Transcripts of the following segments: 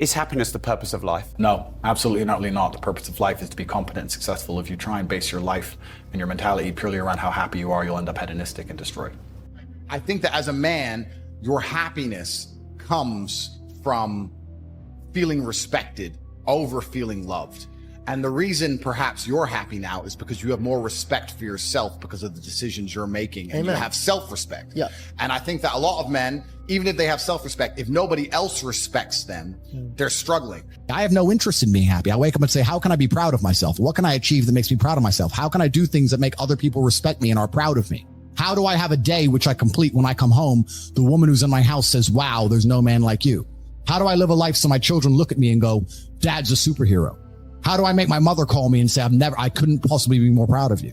Is happiness the purpose of life? No, absolutely and utterly not. The purpose of life is to be competent and successful. If you try and base your life and your mentality purely around how happy you are, you'll end up hedonistic and destroyed. I think that as a man, your happiness comes from feeling respected over feeling loved. And the reason perhaps you're happy now is because you have more respect for yourself because of the decisions you're making, and Amen. you have self-respect. Yeah. And I think that a lot of men, even if they have self-respect, if nobody else respects them, they're struggling. I have no interest in being happy. I wake up and say, how can I be proud of myself? What can I achieve that makes me proud of myself? How can I do things that make other people respect me and are proud of me? How do I have a day which I complete when I come home? The woman who's in my house says, wow, there's no man like you. How do I live a life so my children look at me and go, Dad's a superhero? How do I make my mother call me and say, I couldn't possibly be more proud of you?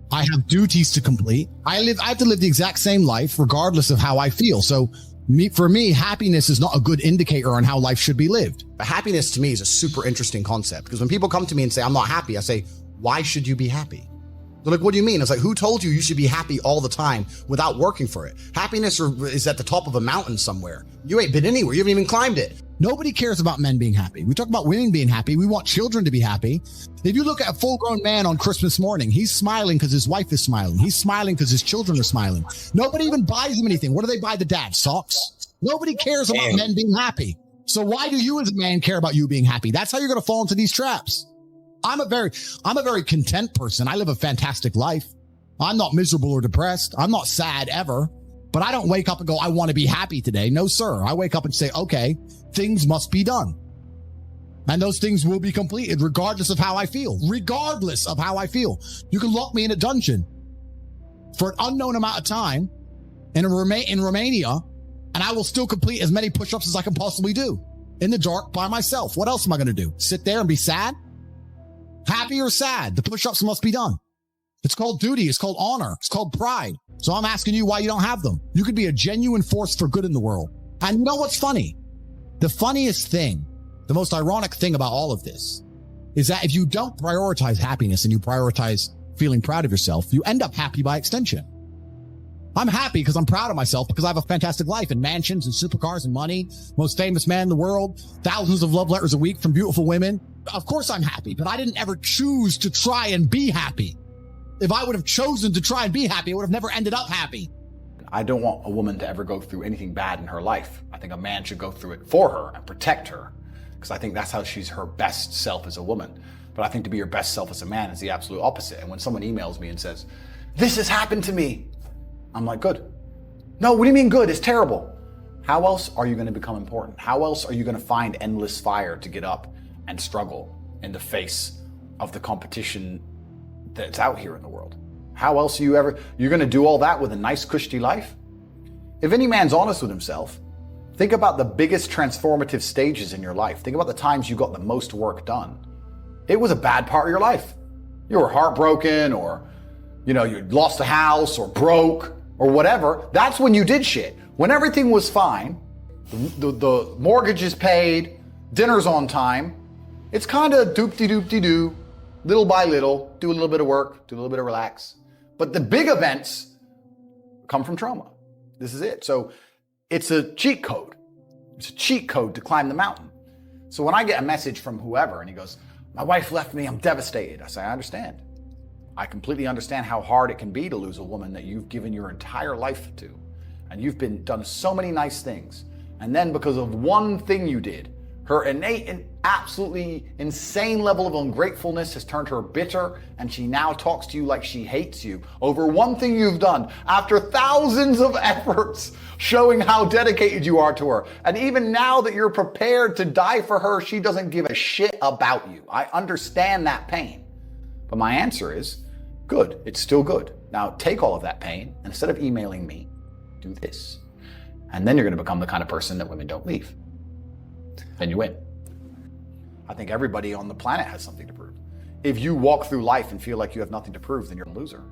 I have duties to complete. I have to live the exact same life regardless of how I feel. So for me, happiness is not a good indicator on how life should be lived. But happiness to me is a super interesting concept, because when people come to me and say, I'm not happy, I say, why should you be happy? They're like, what do you mean? It's like, who told you you should be happy all the time without working for it? Happiness is at the top of a mountain somewhere. You ain't been anywhere. You haven't even climbed it. Nobody cares about men being happy. We talk about women being happy. We want children to be happy. If you look at a full-grown man on Christmas morning, he's smiling because his wife is smiling. He's smiling because his children are smiling. Nobody even buys him anything. What do they buy the dad? Socks? Nobody cares about men being happy. So why do you as a man care about you being happy? That's how you're going to fall into these traps. I'm a very content person. I live a fantastic life. I'm not miserable or depressed. I'm not sad ever, but I don't wake up and go, I want to be happy today. No, sir. I wake up and say, okay, things must be done. And those things will be completed regardless of how I feel. Regardless of how I feel. You can lock me in a dungeon for an unknown amount of time in Romania, and I will still complete as many push-ups as I can possibly do in the dark by myself. What else am I going to do? Sit there and be sad? Happy or sad? The push-ups must be done. It's called duty. It's called honor. It's called pride. So I'm asking you why you don't have them. You could be a genuine force for good in the world. And you know what's funny? The funniest thing, the most ironic thing about all of this is that if you don't prioritize happiness and you prioritize feeling proud of yourself, you end up happy by extension. I'm happy because I'm proud of myself because I have a fantastic life and mansions and supercars and money, most famous man in the world, thousands of love letters a week from beautiful women. Of course I'm happy, but I didn't ever choose to try and be happy. If I would have chosen to try and be happy, I would have never ended up happy. I don't want a woman to ever go through anything bad in her life. I think a man should go through it for her and protect her, because I think that's how she's her best self as a woman. But I think to be your best self as a man is the absolute opposite. And when someone emails me and says, this has happened to me, I'm like, good. No, what do you mean good? It's terrible. How else are you going to become important? How else are you going to find endless fire to get up and struggle in the face of the competition that's out here in the world? How else are you're going to do all that with a nice, cushy life? If any man's honest with himself, think about the biggest transformative stages in your life. Think about the times you got the most work done. It was a bad part of your life. You were heartbroken, or, you lost a house, or broke, or whatever. That's when you did shit. When everything was fine, the mortgage is paid, dinner's on time, it's kind of doop-de-doop-de-doo, little by little, do a little bit of work, do a little bit of relax. But the big events come from trauma. This is it. So it's a cheat code. It's a cheat code to climb the mountain. So when I get a message from whoever and he goes, my wife left me, I'm devastated. I say, I understand. I completely understand how hard it can be to lose a woman that you've given your entire life to. And you've done so many nice things. And then because of one thing you did, her innate and absolutely insane level of ungratefulness has turned her bitter, and she now talks to you like she hates you over one thing you've done after thousands of efforts showing how dedicated you are to her. And even now that you're prepared to die for her, she doesn't give a shit about you. I understand that pain. But my answer is, good, it's still good. Now take all of that pain, and instead of emailing me, do this. And then you're going to become the kind of person that women don't leave. Then you win. I think everybody on the planet has something to prove. If you walk through life and feel like you have nothing to prove, then you're a loser.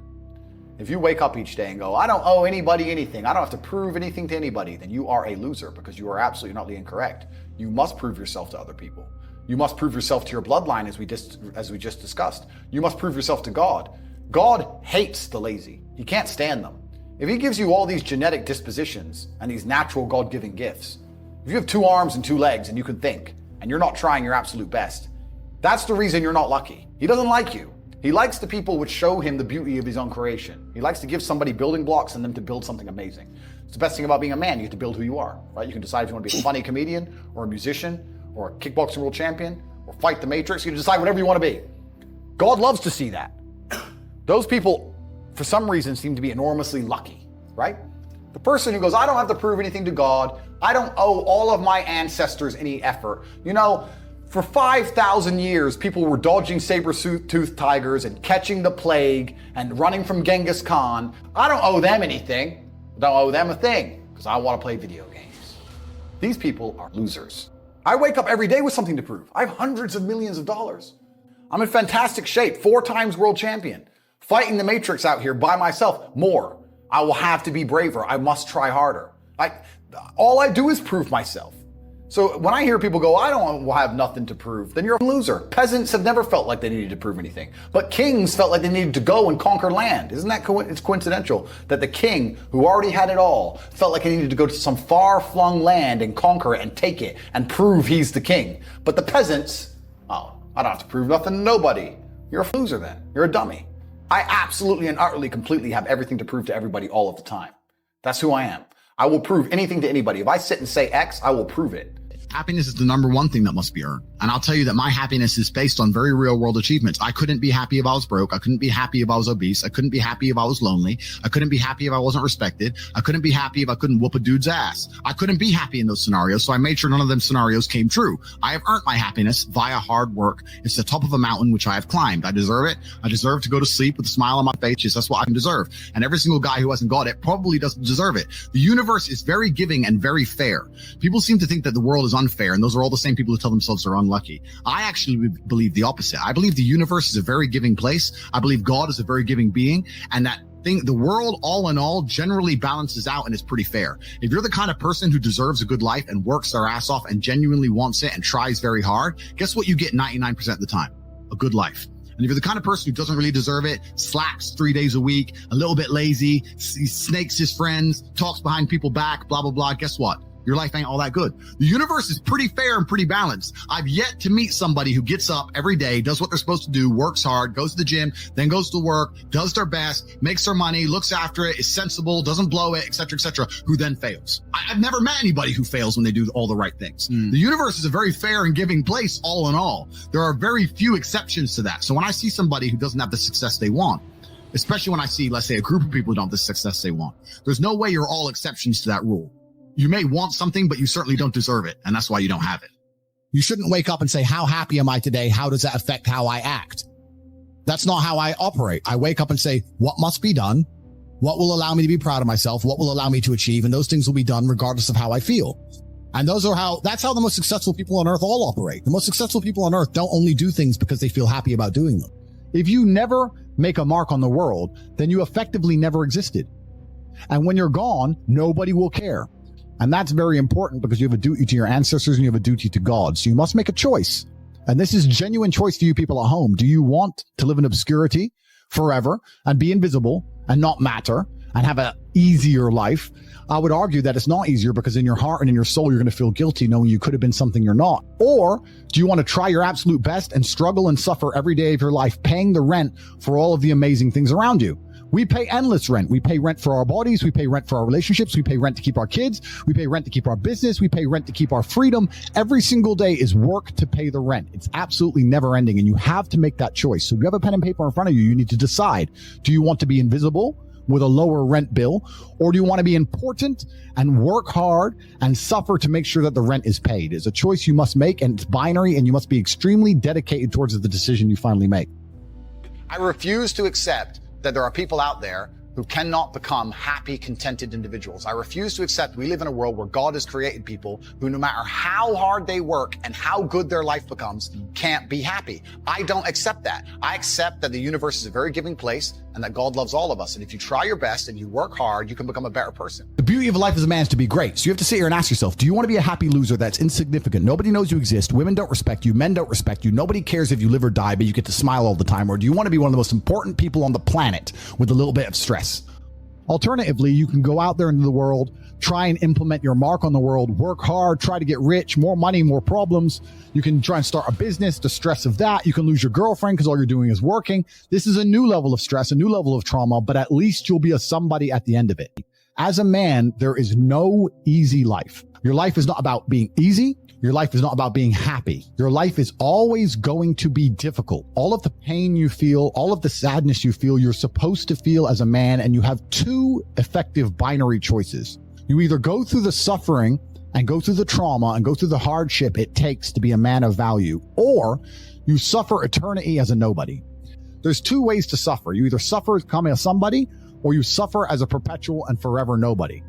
If you wake up each day and go, I don't owe anybody anything, I don't have to prove anything to anybody, then you are a loser, because you are absolutely not incorrect. You must prove yourself to other people. You must prove yourself to your bloodline, as we just discussed. You must prove yourself to God. God hates the lazy. He can't stand them. If he gives you all these genetic dispositions and these natural God-given gifts, if you have 2 arms and 2 legs and you can think, and you're not trying your absolute best, that's the reason you're not lucky. He doesn't like you. He likes the people which show him the beauty of his own creation. He likes to give somebody building blocks and them to build something amazing. It's the best thing about being a man. You get to build who you are, right? You can decide if you want to be a funny comedian or a musician or a kickboxing world champion or fight the Matrix. You can decide whatever you want to be. God loves to see that. Those people, for some reason, seem to be enormously lucky, right? The person who goes, I don't have to prove anything to God. I don't owe all of my ancestors any effort. You know, for 5,000 years, people were dodging saber-toothed tigers and catching the plague and running from Genghis Khan. I don't owe them anything. I don't owe them a thing because I want to play video games. These people are losers. I wake up every day with something to prove. I have hundreds of millions of dollars. I'm in fantastic shape, 4 times world champion, fighting the Matrix out here by myself. More. I will have to be braver. I must try harder. All I do is prove myself. So when I hear people go, I don't have nothing to prove, then you're a loser. Peasants have never felt like they needed to prove anything, but kings felt like they needed to go and conquer land. Isn't that it's coincidental that the king, who already had it all, felt like he needed to go to some far-flung land and conquer it and take it and prove he's the king. But the peasants, oh, I don't have to prove nothing to nobody. You're a loser then. You're a dummy. I absolutely and utterly, completely have everything to prove to everybody all of the time. That's who I am. I will prove anything to anybody. If I sit and say X, I will prove it. Happiness is the number one thing that must be earned. And I'll tell you that my happiness is based on very real world achievements. I couldn't be happy if I was broke. I couldn't be happy if I was obese. I couldn't be happy if I was lonely. I couldn't be happy if I wasn't respected. I couldn't be happy if I couldn't whoop a dude's ass. I couldn't be happy in those scenarios. So I made sure none of them scenarios came true. I have earned my happiness via hard work. It's the top of a mountain, which I have climbed. I deserve it. I deserve to go to sleep with a smile on my face. Yes, that's what I deserve. And every single guy who hasn't got it probably doesn't deserve it. The universe is very giving and very fair. People seem to think that the world is unfair, and those are all the same people who tell themselves they're unlucky. I actually believe the opposite. I believe the universe is a very giving place. I believe God is a very giving being, and that the world all in all generally balances out and is pretty fair. If you're the kind of person who deserves a good life and works their ass off and genuinely wants it and tries very hard, guess what you get 99% of the time? A good life. And if you're the kind of person who doesn't really deserve it, slacks 3 days a week, a little bit lazy, snakes his friends, talks behind people's back, blah, blah, blah, guess what? Your life ain't all that good. The universe is pretty fair and pretty balanced. I've yet to meet somebody who gets up every day, does what they're supposed to do, works hard, goes to the gym, then goes to work, does their best, makes their money, looks after it, is sensible, doesn't blow it, etc., who then fails. I've never met anybody who fails when they do all the right things. The universe is a very fair and giving place all in all. There are very few exceptions to that. So when I see somebody who doesn't have the success they want, especially when I see, let's say, a group of people who don't have the success they want, there's no way you're all exceptions to that rule. You may want something, but you certainly don't deserve it. And that's why you don't have it. You shouldn't wake up and say, how happy am I today? How does that affect how I act? That's not how I operate. I wake up and say, what must be done? What will allow me to be proud of myself? What will allow me to achieve? And those things will be done regardless of how I feel. And that's how the most successful people on earth all operate. The most successful people on earth don't only do things because they feel happy about doing them. If you never make a mark on the world, then you effectively never existed. And when you're gone, nobody will care. And that's very important because you have a duty to your ancestors and you have a duty to God. So you must make a choice. And this is a genuine choice to you people at home. Do you want to live in obscurity forever and be invisible and not matter and have an easier life? I would argue that it's not easier because in your heart and in your soul, you're going to feel guilty knowing you could have been something you're not. Or do you want to try your absolute best and struggle and suffer every day of your life, paying the rent for all of the amazing things around you? We pay endless rent. We pay rent for our bodies. We pay rent for our relationships. We pay rent to keep our kids. We pay rent to keep our business. We pay rent to keep our freedom. Every single day is work to pay the rent. It's absolutely never ending. And you have to make that choice. So if you have a pen and paper in front of you, you need to decide, do you want to be invisible with a lower rent bill, or do you want to be important and work hard and suffer to make sure that the rent is paid? It's a choice you must make, and it's binary, and you must be extremely dedicated towards the decision you finally make. I refuse to accept that there are people out there who cannot become happy, contented individuals. I refuse to accept we live in a world where God has created people who, no matter how hard they work and how good their life becomes, can't be happy. I don't accept that. I accept that the universe is a very giving place and that God loves all of us. And if you try your best and you work hard, you can become a better person. The beauty of life as a man is to be great. So you have to sit here and ask yourself, do you want to be a happy loser that's insignificant? Nobody knows you exist. Women don't respect you. Men don't respect you. Nobody cares if you live or die, but you get to smile all the time. Or do you want to be one of the most important people on the planet with a little bit of stress? Alternatively, you can go out there into the world, try and implement your mark on the world, work hard, try to get rich, more money, more problems. You can try and start a business, the stress of that. You can lose your girlfriend because all you're doing is working. This is a new level of stress, a new level of trauma, but at least you'll be a somebody at the end of it. As a man, there is no easy life. Your life is not about being easy. Your life is not about being happy. Your life is always going to be difficult. All of the pain you feel, all of the sadness you feel, you're supposed to feel as a man, and you have two effective binary choices. You either go through the suffering and go through the trauma and go through the hardship it takes to be a man of value, or you suffer eternity as a nobody. There's two ways to suffer. You either suffer as becoming a somebody, or you suffer as a perpetual and forever nobody.